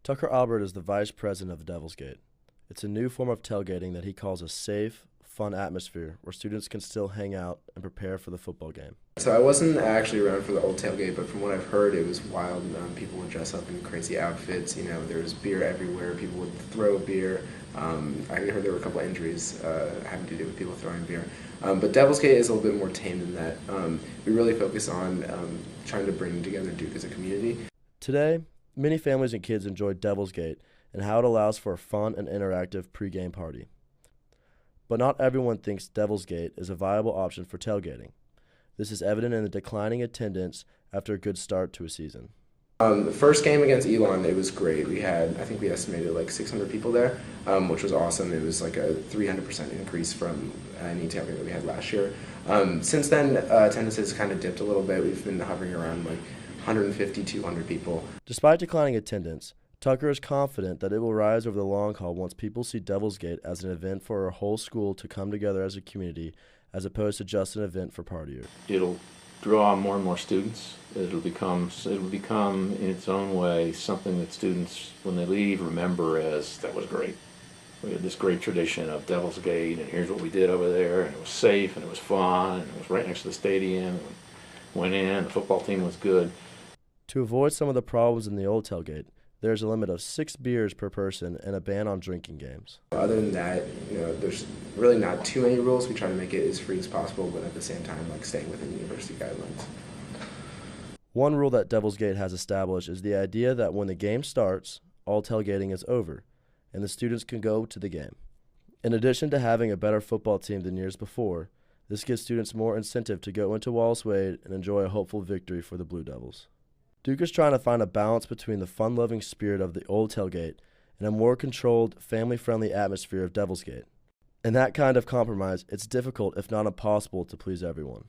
Tucker Albert is the vice president of Devil's Gate. It's a new form of tailgating that he calls a safe, fun atmosphere where students can still hang out and prepare for the football game. So I wasn't actually around for the old tailgate, but from what I've heard, it was wild. People would dress up in crazy outfits. You know, there was beer everywhere. People would throw beer. I heard there were a couple of injuries having to do with people throwing beer. But Devil's Gate is a little bit more tame than that. We really focus on trying to bring together Duke as a community. Today, many families and kids enjoy Devil's Gate and how it allows for a fun and interactive pregame party. But not everyone thinks Devil's Gate is a viable option for tailgating. This is evident in the declining attendance after a good start to a season. The first game against Elon, it was great. I think we estimated like 600 people there, which was awesome. It was like a 300% increase from any tailgate that we had last year. Since then, attendance has kind of dipped a little bit. We've been hovering around like 150, 200 people. Despite declining attendance, Tucker is confident that it will rise over the long haul once people see Devil's Gate as an event for a whole school to come together as a community, as opposed to just an event for partiers. It'll draw more and more students. It'll become in its own way something that students, when they leave, remember as, that was great. We had this great tradition of Devil's Gate, and here's what we did over there, and it was safe, and it was fun, and it was right next to the stadium. And we went in, the football team was good. To avoid some of the problems in the old tailgate, there's a limit of 6 beers per person and a ban on drinking games. Other than that, there's really not too many rules. We try to make it as free as possible, but at the same time, like staying within university guidelines. One rule that Devil's Gate has established is the idea that when the game starts, all tailgating is over, and the students can go to the game. In addition to having a better football team than years before, this gives students more incentive to go into Wallace Wade and enjoy a hopeful victory for the Blue Devils. Duke is trying to find a balance between the fun-loving spirit of the old tailgate and a more controlled, family-friendly atmosphere of Devil's Gate. In that kind of compromise, it's difficult, if not impossible, to please everyone.